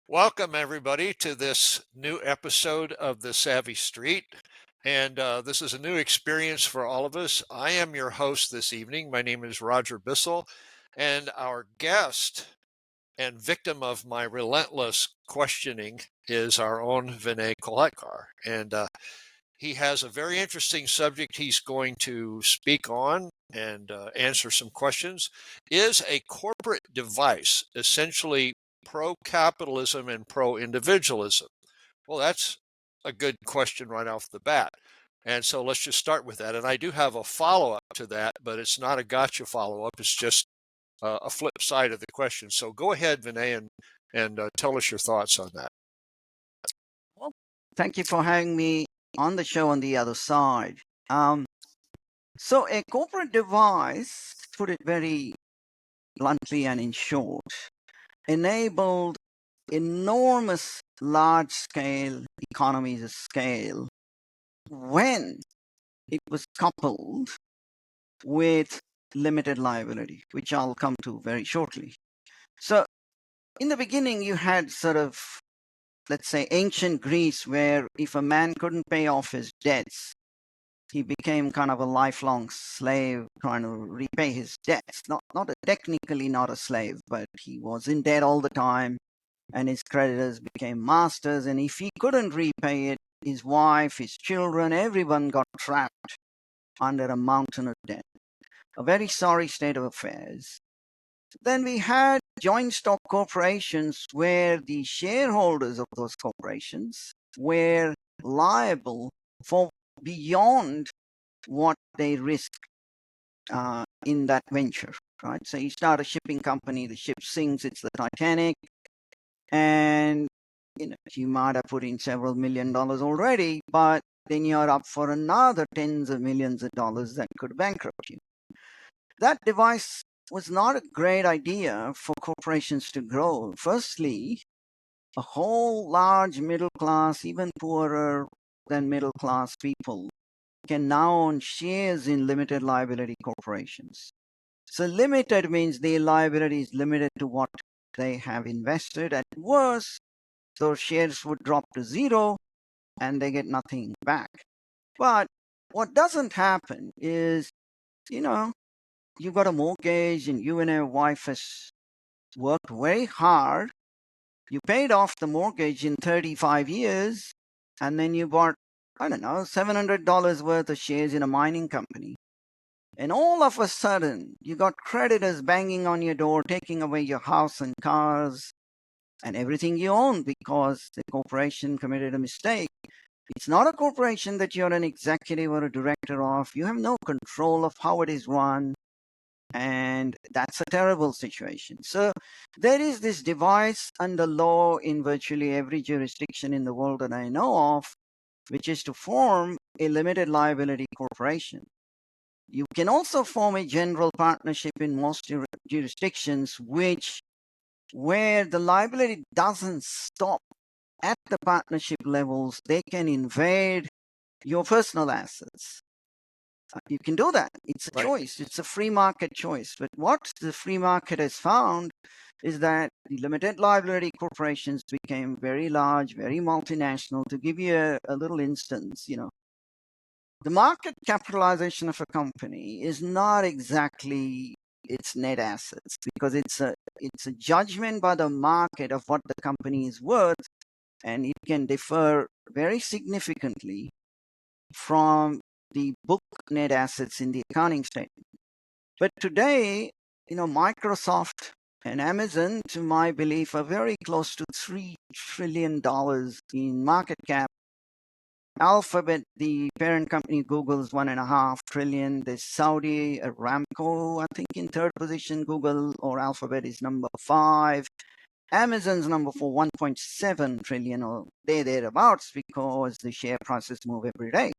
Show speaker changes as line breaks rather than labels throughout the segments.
Welcome, everybody, to this new episode of The Savvy Street. And this is a new experience for all of us. I am your host this evening. My name is Roger Bissell, and our guest and victim of my relentless questioning is our own Vinay Kolhatkar. And he has a very interesting subject he's going to speak on and answer some questions. Is a corporate device essentially pro-capitalism and pro-individualism? Well, that's a good question right off the bat. And so let's just start with that. And I do have a follow-up to that, but it's not a gotcha follow-up. It's just a flip side of the question. So go ahead, Vinay, and tell us your thoughts on that.
Well, thank you for having me on the show on the other side. So a corporate device, to put it very bluntly and in short, enabled enormous large-scale economies of scale when it was coupled with limited liability, which I'll come to very shortly. So in the beginning, you had sort of, let's say, ancient Greece, where if a man couldn't pay off his debts, he became kind of a lifelong slave trying to repay his debts. Technically not a slave, but he was in debt all the time, and his creditors became masters. And if he couldn't repay it, his wife, his children, everyone got trapped under a mountain of debt. A very sorry state of affairs. Then we had joint stock corporations where the shareholders of those corporations were liable for beyond what they risk in that venture, right? So you start a shipping company, the ship sinks, it's the Titanic, and you might have put in several $1 million already, but then you're up for another tens of millions of dollars that could bankrupt you. That device was not a great idea for corporations to grow. Firstly, a whole large middle class, even poorer than middle class people, can now own shares in limited liability corporations. So limited means the liability is limited to what they have invested. At worst, those shares would drop to zero and they get nothing back. But what doesn't happen is, you got a mortgage and you and your wife has worked very hard. You paid off the mortgage in 35 years, and then you bought, I don't know, $700 worth of shares in a mining company. And all of a sudden, you got creditors banging on your door, taking away your house and cars and everything you own because the corporation committed a mistake. It's not a corporation that you're an executive or a director of. You have no control of how it is run. And that's a terrible situation. So there is this device under law in virtually every jurisdiction in the world that I know of, which is to form a limited liability corporation. You can also form a general partnership in most jurisdictions, where the liability doesn't stop at the partnership levels. They can invade your personal assets. You can do that. It's a
Right.
choice. It's a free market choice. But what the free market has found is that the limited liability corporations became very large, very multinational. To give you a little instance, the market capitalization of a company is not exactly its net assets, because it's a judgment by the market of what the company is worth, and it can differ very significantly from the book net assets in the accounting statement. But today, Microsoft and Amazon, to my belief, are very close to $3 trillion in market cap. Alphabet, the parent company, Google's $1.5 trillion. There's Saudi Aramco, I think, in third position. Google or Alphabet is number 5. Amazon's number 4, 1.7 trillion, or thereabouts, because the share prices move every day.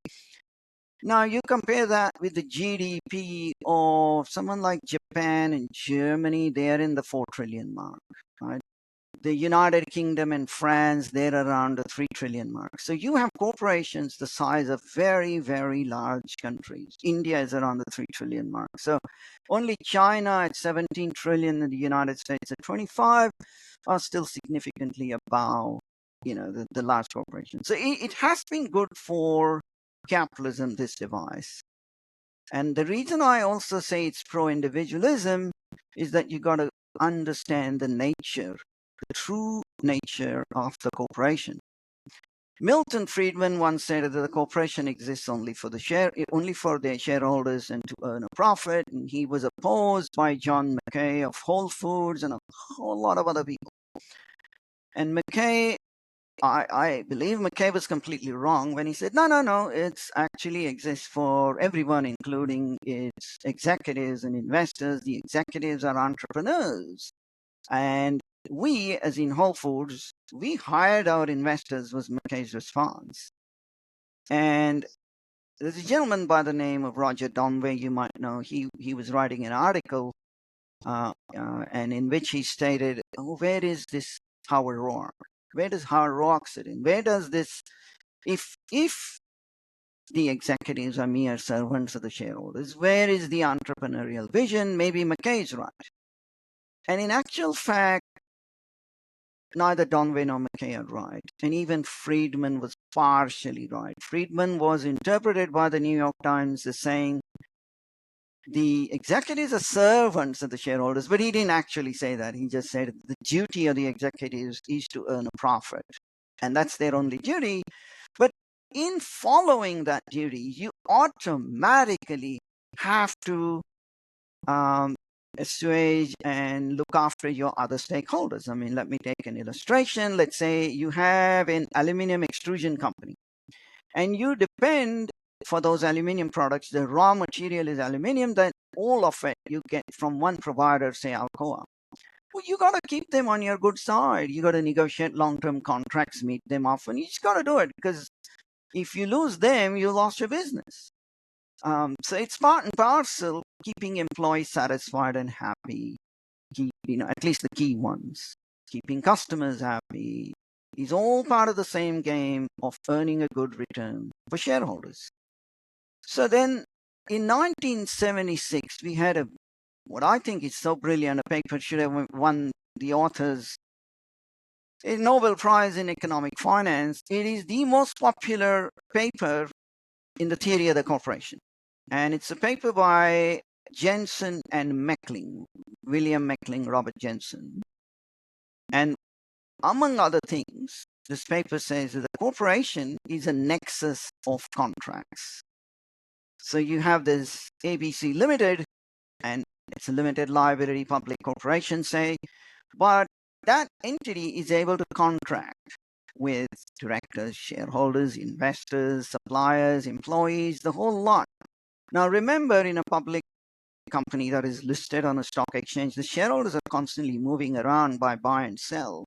Now you compare that with the GDP of someone like Japan and Germany. They are in the 4 trillion mark, right? The United Kingdom and France, they're around the 3 trillion mark. So you have corporations the size of very, very large countries. India is around the 3 trillion mark. So only China at 17 trillion and the United States at 25 are still significantly above, the large corporations. So it has been good for capitalism, this device. And the reason I also say it's pro-individualism is that you got to understand the nature, the true nature of the corporation. Milton Friedman once said that the corporation exists only for their shareholders and to earn a profit. And he was opposed by John Mackay of Whole Foods and a whole lot of other people. And Mackay, I believe Mackay was completely wrong when he said, no, it actually exists for everyone, including its executives and investors. The executives are entrepreneurs. And we, as in Whole Foods, we hired our investors, was Mackay's response. And there's a gentleman by the name of Roger Donway, you might know. He was writing an article and in which he stated, where is this Howard Roark? Where does Howard Roark sit in? Where does this, if the executives are mere servants of the shareholders, where is the entrepreneurial vision? Maybe Mackay's right. And in actual fact, neither Donway nor Mackay are right. And even Friedman was partially right. Friedman was interpreted by the New York Times as saying the executives are servants of the shareholders, but he didn't actually say that. He just said the duty of the executives is to earn a profit, and that's their only duty. But in following that duty, you automatically have to assuage and look after your other stakeholders. I mean, let me take an illustration. Let's say you have an aluminum extrusion company, and you depend for those aluminum products, the raw material is aluminum, then all of it you get from one provider, say Alcoa. Well, you got to keep them on your good side. You got to negotiate long-term contracts, meet them often. You just got to do it, because if you lose them, you lost your business. So it's part and parcel keeping employees satisfied and happy. At least the key ones. Keeping customers happy is all part of the same game of earning a good return for shareholders. So then in 1976, we had what I think is so brilliant, a paper should have won the authors a Nobel Prize in Economic Finance. It is the most popular paper in the theory of the corporation. And it's a paper by Jenkins and Meckling, William Meckling, Robert Jensen. And among other things, this paper says that the corporation is a nexus of contracts. So you have this ABC Limited, and it's a limited liability public corporation, say, but that entity is able to contract with directors, shareholders, investors, suppliers, employees, the whole lot. Now remember, in a public company that is listed on a stock exchange, the shareholders are constantly moving around by buy and sell,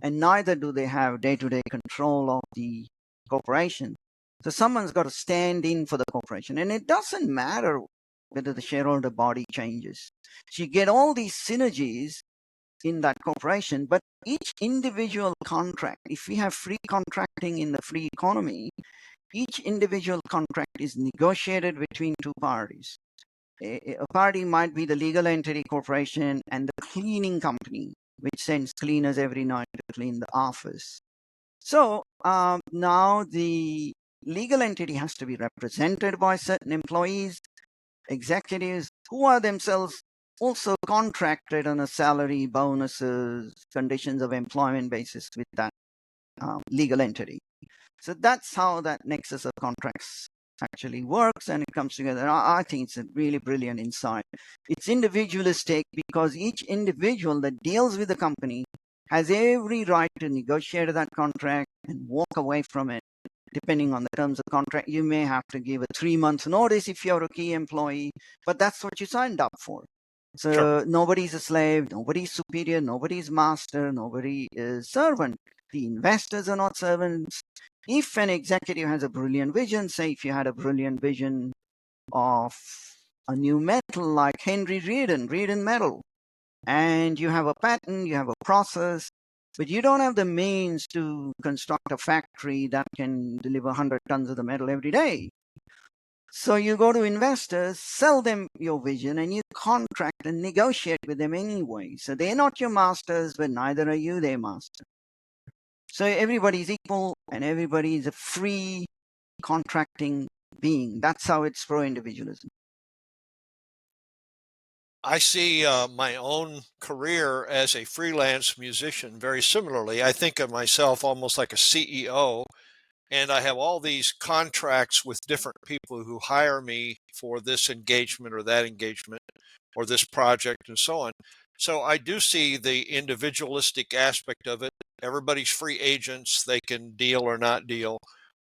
and neither do they have day-to-day control of the corporation. So someone's got to stand in for the corporation, and it doesn't matter whether the shareholder body changes. So you get all these synergies in that corporation, but each individual contract, if we have free contracting in the free economy, each individual contract is negotiated between two parties. A party might be the legal entity corporation and the cleaning company, which sends cleaners every night to clean the office. So now the legal entity has to be represented by certain employees, executives, who are themselves also contracted on a salary, bonuses, conditions of employment basis with that legal entity. So that's how that nexus of contracts actually works, and it comes together. I think it's a really brilliant insight. It's individualistic because each individual that deals with the company has every right to negotiate that contract and walk away from it. Depending on the terms of contract, you may have to give a 3-month notice if you're a key employee, but that's what you signed up for. So sure. Nobody's a slave, nobody's superior, nobody's master, nobody is servant. The investors are not servants. If an executive has a brilliant vision, say if you had a brilliant vision of a new metal like Henry Reardon metal, and you have a patent, you have a process, but you don't have the means to construct a factory that can deliver 100 tons of the metal every day. So you go to investors, sell them your vision, and you contract and negotiate with them anyway. So they're not your masters, but neither are you their master. So everybody's equal and everybody is a free contracting being. That's how it's pro-individualism.
I see my own career as a freelance musician very similarly. I think of myself almost like a CEO, and I have all these contracts with different people who hire me for this engagement or that engagement or this project and so on. So I do see the individualistic aspect of it. Everybody's free agents, they can deal or not deal.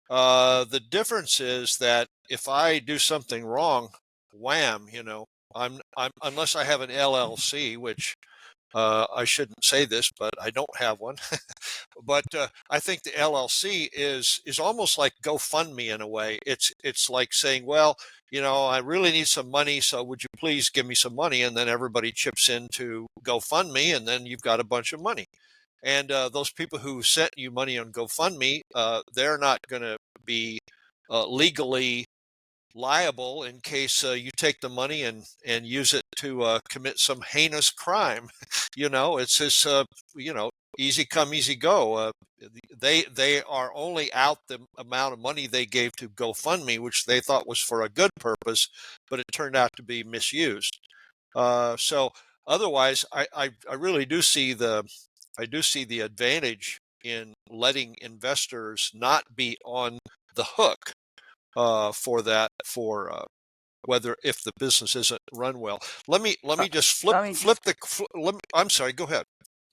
The difference is that if I do something wrong, wham, I'm unless I have an LLC, which I shouldn't say this, but I don't have one. But I think the LLC is almost like GoFundMe in a way. It's like saying, well, I really need some money, so would you please give me some money? And then everybody chips into GoFundMe, and then you've got a bunch of money. And those people who sent you money on GoFundMe, they're not going to be legally liable in case you take the money and use it to commit some heinous crime. It's this easy come easy go. They are only out the amount of money they gave to GoFundMe, which they thought was for a good purpose, but it turned out to be misused. So otherwise, I really do see the advantage in letting investors not be on the hook for whether if the business isn't run well. Let me just flip
Let me
flip
just,
the. I'm sorry. Go ahead.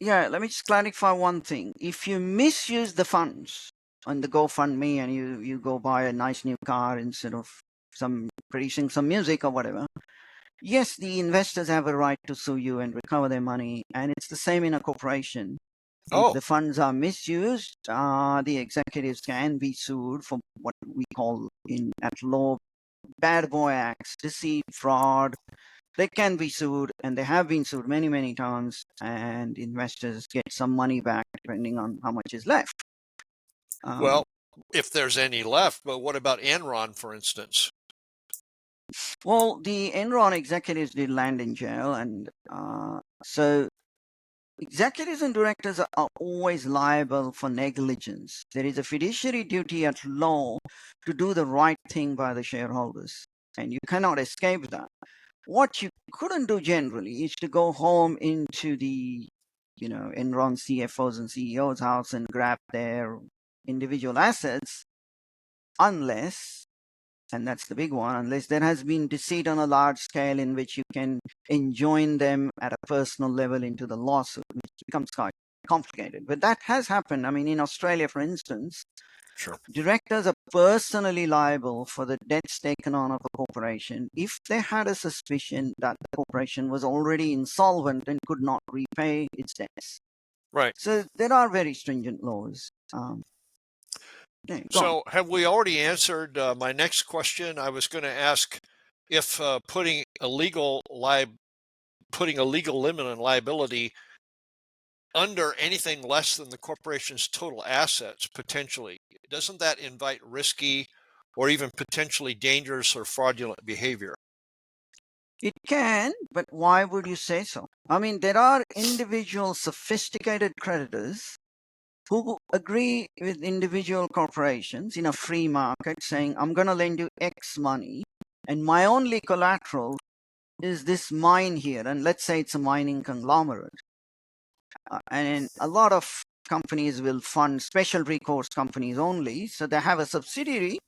yeah, let me just clarify one thing. If you misuse the funds on the GoFundMe and you go buy a nice new car instead of some producing some music or whatever, yes, the investors have a right to sue you and recover their money, and it's the same in a corporation. If
Oh,
the funds are misused, the executives can be sued for what we call in at law bad boy acts, deceit, fraud. They can be sued, and they have been sued many, many times, and investors get some money back depending on how much is left.
well, if there's any left, but what about Enron, for instance?
Well, the Enron executives did land in jail, and so executives and directors are always liable for negligence. There is a fiduciary duty at law to do the right thing by the shareholders, and you cannot escape that. What you couldn't do generally is to go home into the, Enron CFOs and CEOs' house and grab their individual assets, unless, and that's the big one, unless there has been deceit on a large scale in which you can enjoin them at a personal level into the lawsuit, which becomes quite complicated. But that has happened. I mean, in Australia, for instance,
Sure.
directors are personally liable for the debts taken on of a corporation if they had a suspicion that the corporation was already insolvent and could not repay its debts.
Right.
So there are very stringent laws. Yeah, go on.
So have we already answered my next question? I was going to ask if putting a legal limit on liability under anything less than the corporation's total assets, potentially, doesn't that invite risky or even potentially dangerous or fraudulent behavior?
It can, but why would you say so? I mean, there are individual sophisticated creditors who agree with individual corporations in a free market saying, I'm going to lend you X money, and my only collateral is this mine here. And let's say it's a mining conglomerate. And a lot of companies will fund special recourse companies only. So they have a subsidiary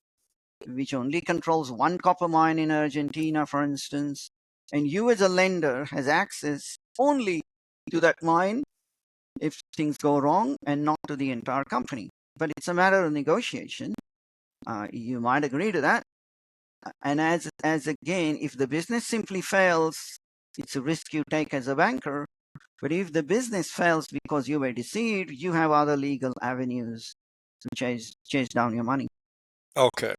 which only controls one copper mine in Argentina, for instance. And you as a lender has access only to that mine if things go wrong and not to the entire company. But it's a matter of negotiation. You might agree to that. And as again, if the business simply fails, it's a risk you take as a banker. But if the business fails because you were deceived, you have other legal avenues to chase down your money.
Okay.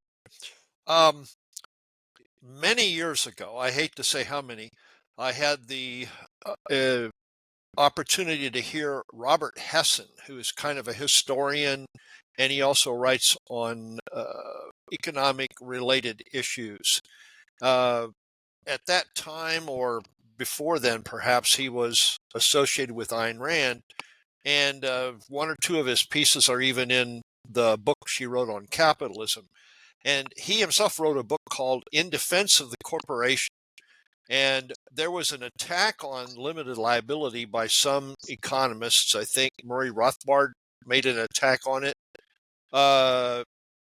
Um, Many years ago, I hate to say how many, I had the opportunity to hear Robert Hessen, who is kind of a historian, and he also writes on economic related issues. At that time, or before then, perhaps, he was associated with Ayn Rand, and one or two of his pieces are even in the book she wrote on capitalism. And he himself wrote a book called In Defense of the Corporation. And there was an attack on limited liability by some economists. I think Murray Rothbard made an attack on it.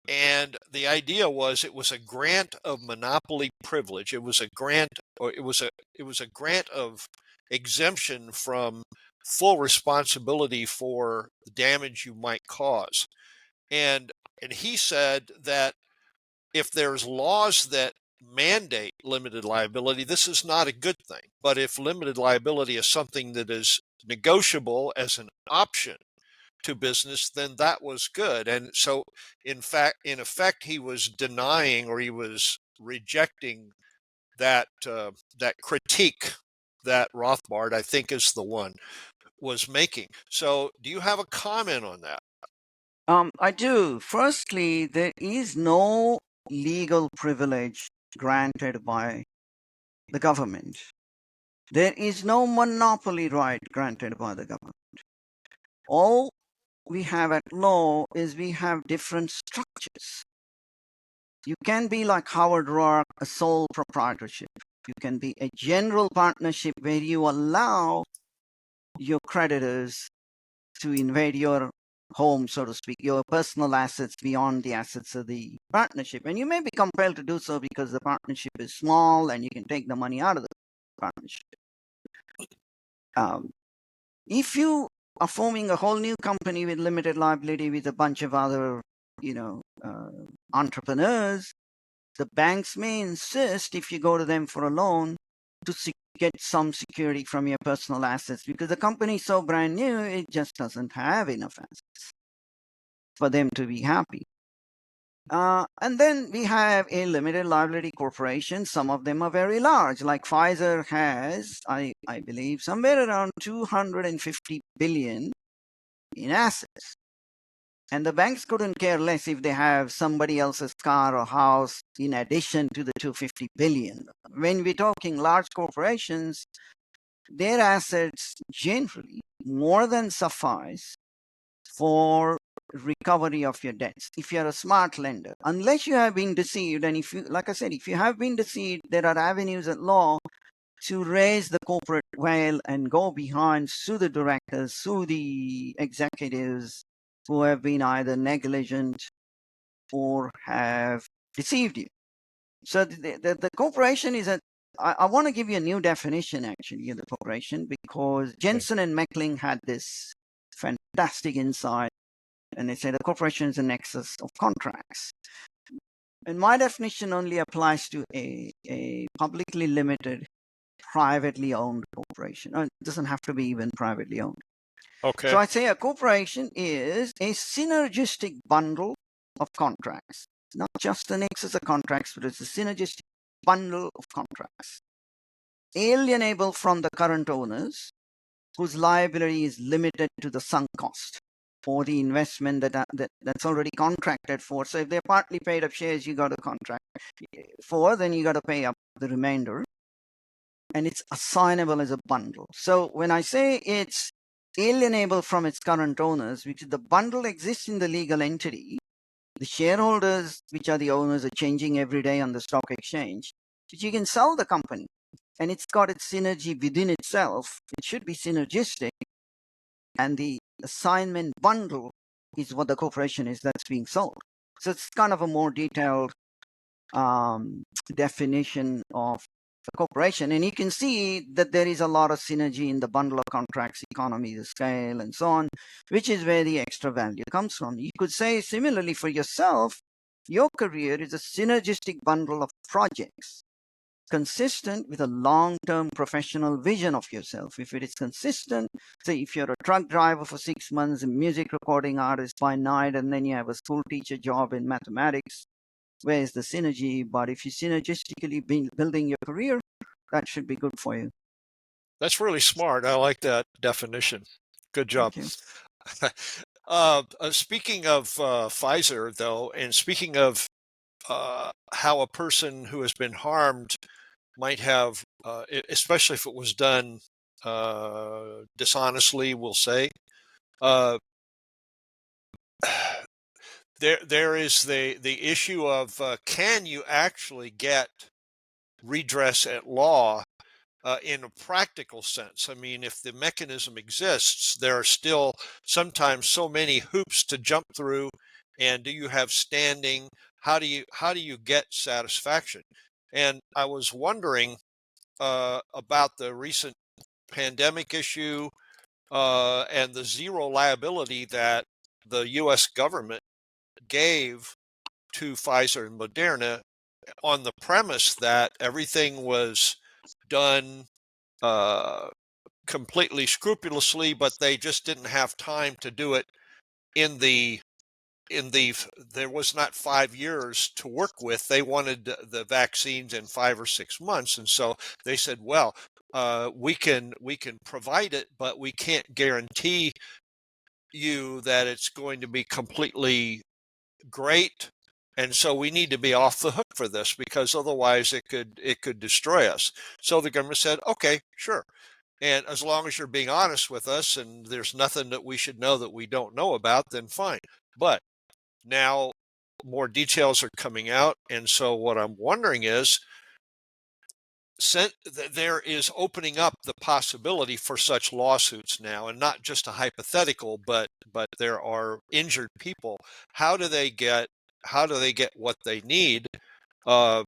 And the idea was it was a grant of monopoly privilege. It was a grant, or it was a grant of exemption from full responsibility for the damage you might cause. And he said that if there's laws that mandate limited liability, this is not a good thing. But if limited liability is something that is negotiable as an option to business, then that was good. And so, in effect, he was denying, or he was rejecting that that critique that Rothbard, I think is the one, was making. So, do you have a comment on that?
I do. Firstly, there is no legal privilege granted by the government. There is no monopoly right granted by the government. All we have at law is we have different structures. You can be like Howard Roark, a sole proprietorship. You can be a general partnership where you allow your creditors to invade your home, so to speak, your personal assets beyond the assets of the partnership. And you may be compelled to do so because the partnership is small and you can take the money out of the partnership. If you are forming a whole new company with limited liability with a bunch of other, entrepreneurs, the banks may insist, if you go to them for a loan, to get some security from your personal assets because the company is so brand new, it just doesn't have enough assets for them to be happy. And then we have a limited liability corporation. Some of them are very large, like Pfizer has, I believe, somewhere around 250 billion in assets. And the banks couldn't care less if they have somebody else's car or house in addition to the 250 billion. When we're talking large corporations, their assets generally more than suffice for recovery of your debts if you're a smart lender, unless you have been deceived. And if you, like I said, if you have been deceived, there are avenues at law to raise the corporate veil and go behind, sue the directors, sue the executives who have been either negligent or have deceived you. So the corporation is I want to give you a new definition actually of the corporation, because Jenkins and Meckling had this fantastic insight, and they say the corporation is a nexus of contracts. And my definition only applies to a publicly limited, privately owned corporation. It doesn't have to be even privately owned.
Okay.
So I say a corporation is a synergistic bundle of contracts, not just a nexus of contracts, but it's a synergistic bundle of contracts, alienable from the current owners, whose liability is limited to the sunk cost or the investment that's already contracted for. So if they're partly paid up shares, you got to contract for, then you got to pay up the remainder. And it's assignable as a bundle. So when I say it's alienable from its current owners, which the bundle exists in the legal entity, the shareholders, which are the owners, are changing every day on the stock exchange, but you can sell the company and it's got its synergy within itself. It should be synergistic, and the assignment bundle is what the corporation is that's being sold. So it's kind of a more detailed definition of the corporation, and you can see that there is a lot of synergy in the bundle of contracts, economy, the scale, and so on, which is where the extra value comes from. You could say similarly for yourself, your career is a synergistic bundle of projects consistent with a long-term professional vision of yourself. If it is consistent, say if you're a truck driver for 6 months, a music recording artist by night, and then you have a school teacher job in mathematics, where is the synergy? But if you're synergistically building your career, that should be good for you.
That's really smart. I like that definition. Good job.
Thank you.
Speaking of Pfizer, though, and speaking of how a person who has been harmed might have, especially if it was done dishonestly, we'll say, uh, there is the issue of can you actually get redress at law in a practical sense? I mean, if the mechanism exists, there are still sometimes so many hoops to jump through. And do you have standing? How do you get satisfaction? And I was wondering about the recent pandemic issue and the zero liability that the U.S. government gave to Pfizer and Moderna on the premise that everything was done uh, completely scrupulously, but they just didn't have time to do it in the there was not 5 years to work with. They wanted the vaccines in 5 or 6 months, and so they said, well, we can provide it, but we can't guarantee you that it's going to be completely great, and so we need to be off the hook for this because otherwise it could destroy us. So the government said, okay, sure. And as long as you're being honest with us and there's nothing that we should know that we don't know about, then fine. But now more details are coming out. And so what I'm wondering is, there is opening up the possibility for such lawsuits now, and not just a hypothetical, but there are injured people. How do they get what they need, uh,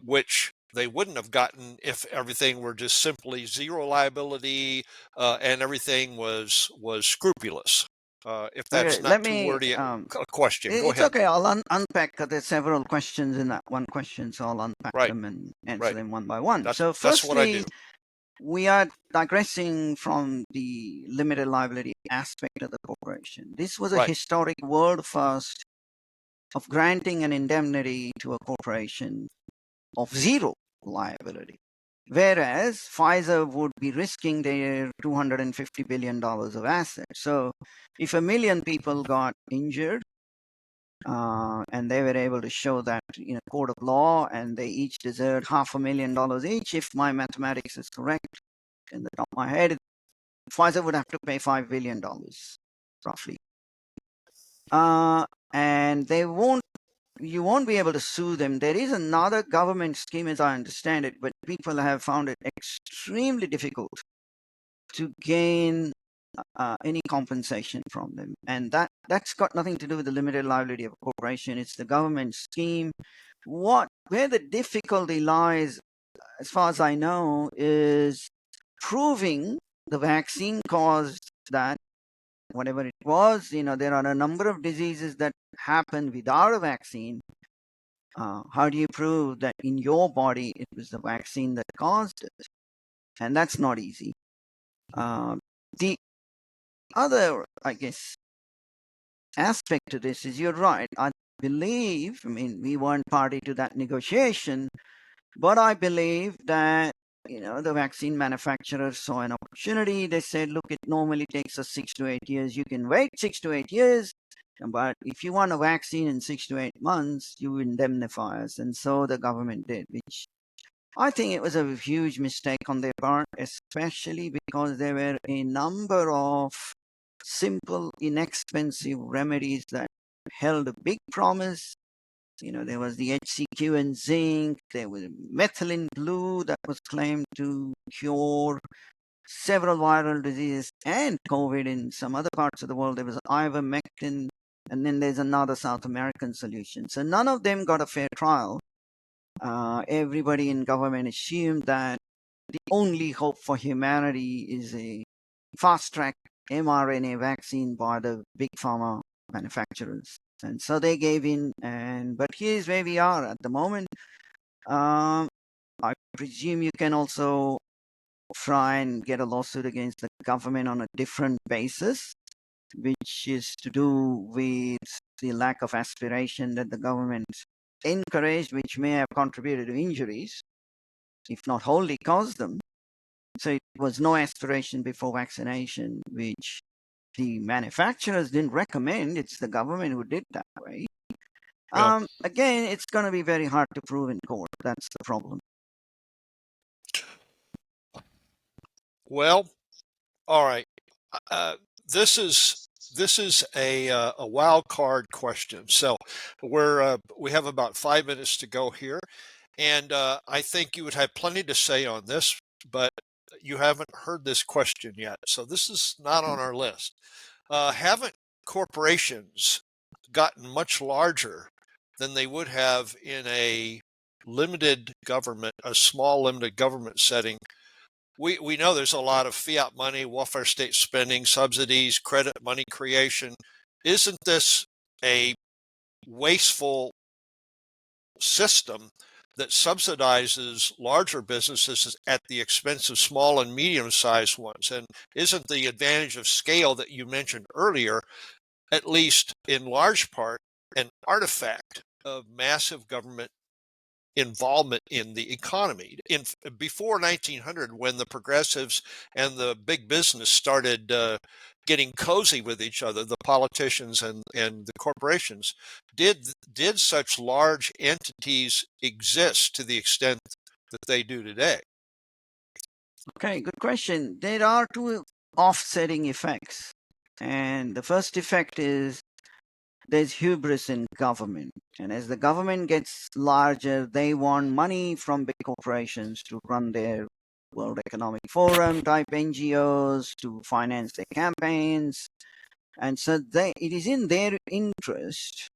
which they wouldn't have gotten if everything were just simply zero liability and everything was scrupulous. If that's
Okay,
not
let
too
me.
wordy a question, go
It's
ahead.
okay. I'll unpack. There's several questions in that one question, so I'll unpack
Right,
them and answer
right.
them one by one.
That's
So,
that's what I do.
firstly, we are digressing from the limited liability aspect of the corporation. This was a
Right.
historic world first of granting an indemnity to a corporation of zero liability, whereas Pfizer would be risking their $250 billion of assets. So if 1 million people got injured and they were able to show that in a court of law and they each deserved $500,000 each, if my mathematics is correct in the top of my head, Pfizer would have to pay $5 billion roughly. And you won't be able to sue them. There is another government scheme, as I understand it, but people have found it extremely difficult to gain any compensation from them. And that's got nothing to do with the limited liability of a corporation. It's the government scheme. Where the difficulty lies, as far as I know, is proving the vaccine caused that, whatever it was. There are a number of diseases that happen without a vaccine. How do you prove that in your body it was the vaccine that caused it? And that's not easy. The other, I guess, aspect to this is you're right. I mean, we weren't party to that negotiation, but I believe that, the vaccine manufacturers saw an opportunity. They said, look, it normally takes us 6 to 8 years. You can wait 6 to 8 years, but if you want a vaccine in 6 to 8 months, you indemnify us. And so the government did, which I think it was a huge mistake on their part, especially because there were a number of simple, inexpensive remedies that held a big promise. There was the HCQ and zinc, there was methylene blue that was claimed to cure several viral diseases and COVID in some other parts of the world. There was ivermectin, and then there's another South American solution. So none of them got a fair trial. Everybody in government assumed that the only hope for humanity is a fast-track mRNA vaccine by the big pharma manufacturers. And so they gave in, but here's where we are at the moment. I presume you can also try and get a lawsuit against the government on a different basis, which is to do with the lack of aspiration that the government encouraged, which may have contributed to injuries, if not wholly caused them. So it was no aspiration before vaccination, which the manufacturers didn't recommend. It's the government who did that way.
Yeah.
Again, it's going to be very hard to prove in court. That's the problem.
Well, all right. This is a wild card question. So we have about 5 minutes to go here, and I think you would have plenty to say on this, but you haven't heard this question yet. So this is not on our list. Haven't corporations gotten much larger than they would have in a small limited government setting? We know there's a lot of fiat money, welfare state spending, subsidies, credit money creation. Isn't this a wasteful system that subsidizes larger businesses at the expense of small and medium-sized ones? And isn't the advantage of scale that you mentioned earlier, at least in large part, an artifact of massive government involvement in the economy? Before 1900, when the progressives and the big business started getting cozy with each other, the politicians and the corporations, did such large entities exist to the extent that they do today?
Okay, good question. There are two offsetting effects. And the first effect is there's hubris in government. And as the government gets larger, they want money from big corporations to run their World Economic Forum type NGOs, to finance their campaigns. And so it is in their interest,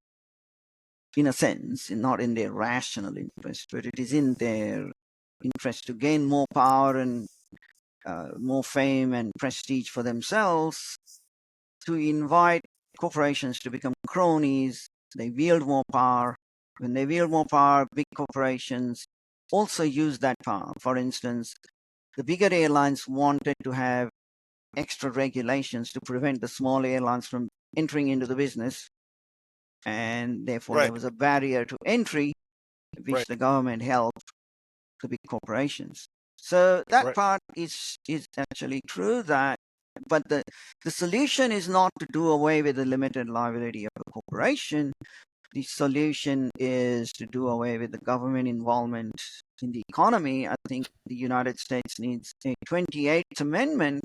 in a sense, not in their rational interest, but it is in their interest to gain more power and more fame and prestige for themselves, to invite corporations to become cronies. They wield more power. When they wield more power, big corporations also use that power. For instance, the bigger airlines wanted to have extra regulations to prevent the small airlines from entering into the business, and therefore there
Right,
was a barrier to entry, which
right,
the government helped the big corporations. So that
right,
part is actually true. But the solution is not to do away with the limited liability of a corporation. The solution is to do away with the government involvement in the economy. I think the United States needs a 28th Amendment,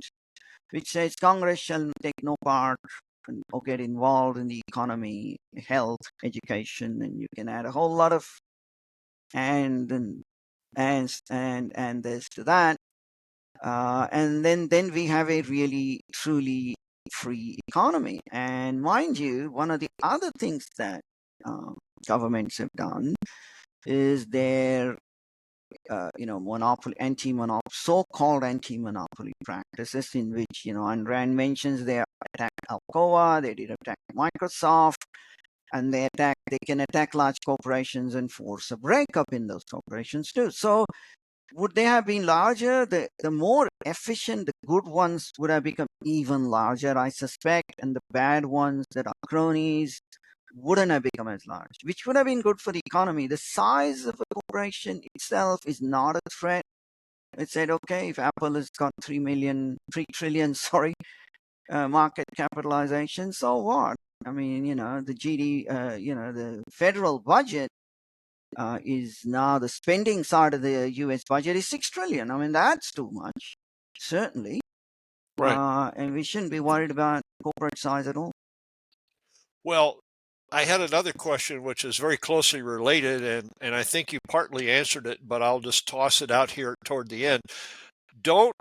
which says Congress shall take no part or get involved in the economy, health, education, and you can add a whole lot of and this to that. And then we have a really truly free economy. And mind you, one of the other things that governments have done is their monopoly, anti-monopoly, so-called anti-monopoly practices, in which, and Rand mentions they attacked Alcoa, they did attack Microsoft, and they can attack large corporations and force a breakup in those corporations too. So would they have been larger? The more efficient, the good ones would have become even larger, I suspect, and the bad ones that are cronies wouldn't have become as large, which would have been good for the economy. The size of a corporation itself is not a threat. It said, okay, if Apple has got 3 trillion, sorry, market capitalization, so what? I mean, the federal budget is now, the spending side of the U.S. budget is 6 trillion. I mean, that's too much, certainly.
right.
And we shouldn't be worried about corporate size at all.
Well, I had another question which is very closely related, and I think you partly answered it, but I'll just toss it out here toward the end. Don't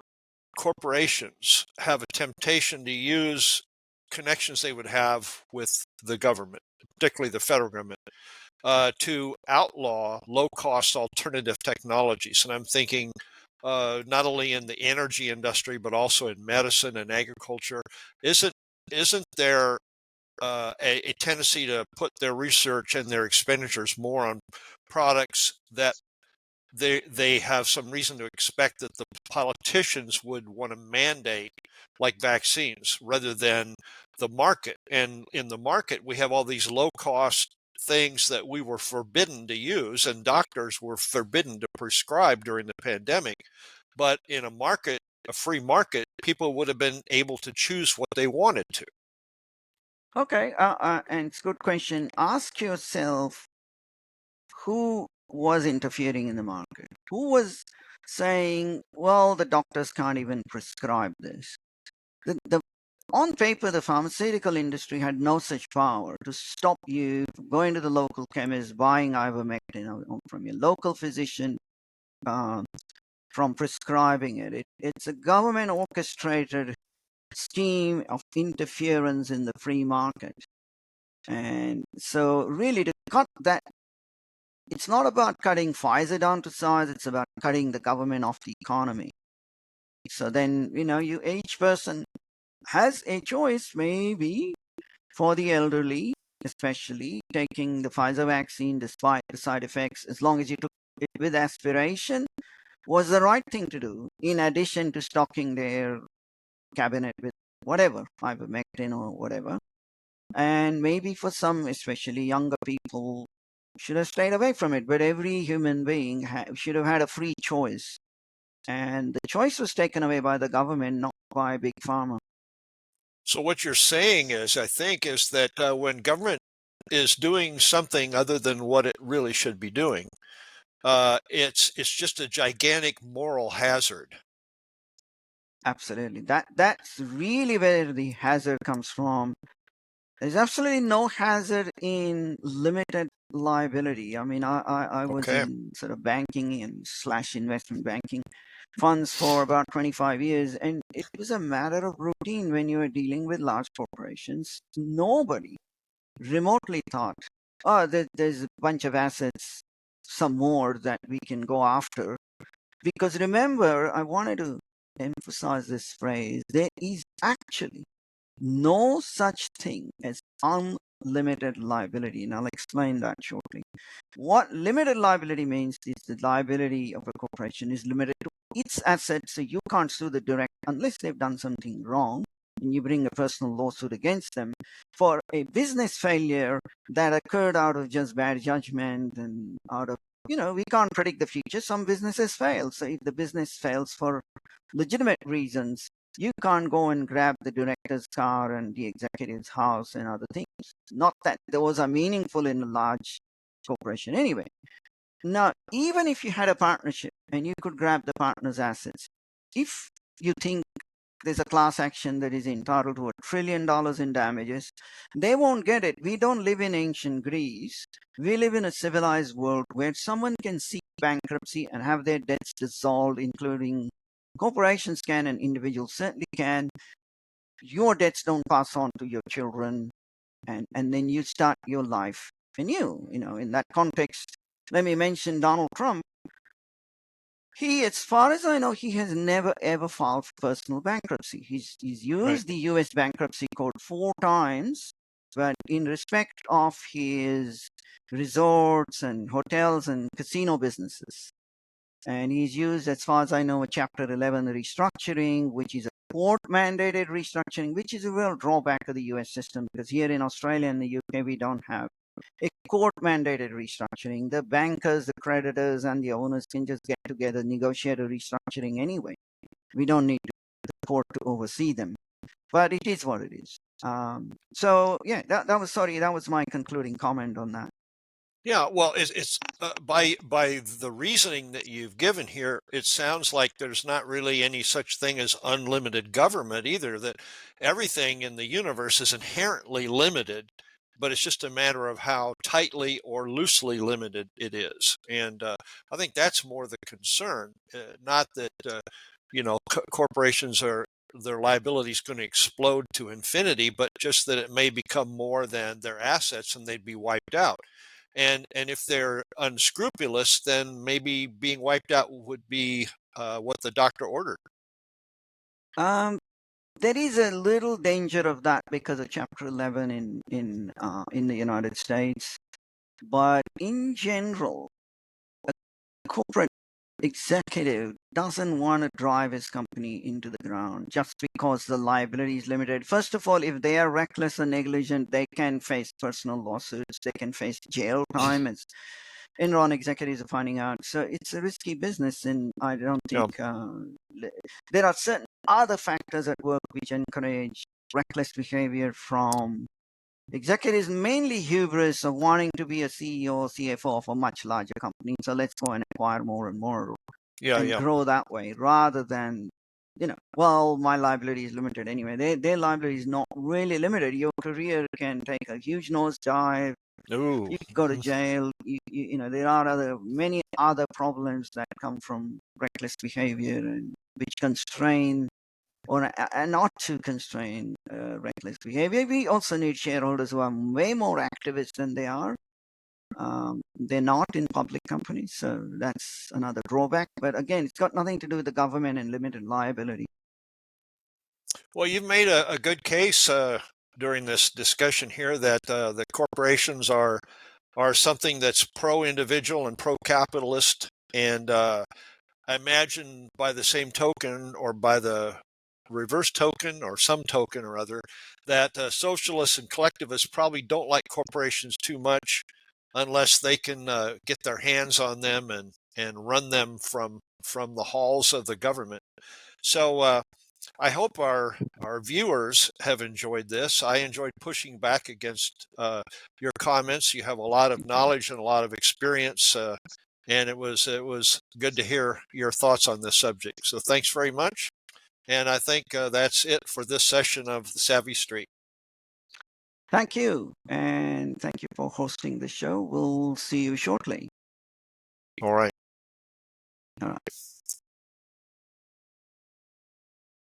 corporations have a temptation to use connections they would have with the government, particularly the federal government, to outlaw low-cost alternative technologies? And I'm thinking not only in the energy industry, but also in medicine and agriculture. Isn't there a tendency to put their research and their expenditures more on products that they have some reason to expect that the politicians would want to mandate, like vaccines, rather than the market? And in the market, we have all these low cost things that we were forbidden to use and doctors were forbidden to prescribe during the pandemic. But in a market a free market, people would have been able to choose what they wanted to.
Okay, and it's a good question. Ask yourself who was interfering in the market? Who was saying, well, the doctors can't even prescribe this? On paper, the pharmaceutical industry had no such power to stop you from going to the local chemist, buying ivermectin from your local physician, from prescribing it. It's a government orchestrated scheme of interference in the free market. And so, really, to cut that, it's not about cutting Pfizer down to size, it's about cutting the government off the economy. So then, each person has a choice, maybe for the elderly, especially taking the Pfizer vaccine despite the side effects, as long as you took it with aspiration, was the right thing to do, in addition to stocking their cabinet with whatever, ivermectin or whatever. And maybe for some, especially younger people, should have stayed away from it. But every human being should have had a free choice. And the choice was taken away by the government, not by Big Pharma.
So what you're saying is, I think, is that when government is doing something other than what it really should be doing, it's just a gigantic moral hazard.
Absolutely. That's really where the hazard comes from. There's absolutely no hazard in limited liability. I mean, I was
Okay.
in sort of banking and / investment banking funds for about 25 years, and it was a matter of routine when you were dealing with large corporations. Nobody remotely thought, oh, there's a bunch of assets, some more that we can go after. Because remember, I wanted to emphasize this phrase, there is actually no such thing as unlimited liability. And I'll explain that shortly. What limited liability means is the liability of a corporation is limited to its assets, so you can't sue the direct unless they've done something wrong and you bring a personal lawsuit against them for a business failure that occurred out of just bad judgment and out of, we can't predict the future. Some businesses fail. So if the business fails for legitimate reasons, you can't go and grab the director's car and the executive's house and other things. Not that those are meaningful in a large corporation anyway. Now, even if you had a partnership and you could grab the partner's assets, if you think there's a class action that is entitled to $1 trillion in damages, they won't get it. We don't live in ancient Greece. We live in a civilized world where someone can seek bankruptcy and have their debts dissolved, including corporations can and individuals certainly can. Your debts don't pass on to your children, and then you start your life anew. In that context, let me mention Donald Trump. He, as far as I know, he has never ever filed for personal bankruptcy. He's
Right.
used the U.S. bankruptcy code 4 times, but in respect of his resorts and hotels and casino businesses. And he's used, as far as I know, a Chapter 11 restructuring, which is a court-mandated restructuring, which is a real drawback of the U.S. system, because here in Australia and the U.K. we don't have a court-mandated restructuring. The bankers, the creditors, and the owners can just get together, negotiate a restructuring anyway. We don't need the court to oversee them. But it is what it is. So yeah, that was my concluding comment on that.
Yeah, well, it's by the reasoning that you've given here, it sounds like there's not really any such thing as unlimited government either, that everything in the universe is inherently limited, but it's just a matter of how tightly or loosely limited it is. And I think that's more the concern, not that corporations are their liability is going to explode to infinity, but just that it may become more than their assets and they'd be wiped out. And if they're unscrupulous, then maybe being wiped out would be what the doctor ordered.
Um, there is a little danger of that because of Chapter 11 in the United States, but in general, a corporate executive doesn't want to drive his company into the ground just because the liability is limited. First of all, if they are reckless or negligent, they can face personal lawsuits. They can face jail time, as Enron executives are finding out. So it's a risky business, and I don't think there are certain other factors at work which encourage reckless behavior from executives, mainly hubris of wanting to be a CEO or CFO of a much larger company. So let's go and acquire more and more and grow that way, rather than, well, my liability is limited anyway. Their liability is not really limited. Your career can take a huge nosedive.
Ooh.
You could go to jail. There are many other problems that come from reckless behavior, and which constrain or not to constrain reckless behavior. We also need shareholders who are way more activist than they are. They're not in public companies, so that's another drawback. But again, it's got nothing to do with the government and limited liability.
Well, you've made a good case during this discussion here that the corporations are something that's pro-individual and pro-capitalist, and I imagine by the same token, or by the reverse token, or some token or other, that socialists and collectivists probably don't like corporations too much unless they can get their hands on them and run them from the halls of the government. So I hope our viewers have enjoyed this. I enjoyed pushing back against your comments. You have a lot of knowledge and a lot of experience, and it was good to hear your thoughts on this subject. So thanks very much. And I think that's it for this session of the Savvy Street.
Thank you, and thank you for hosting the show. We'll see you shortly.
All right.
All right.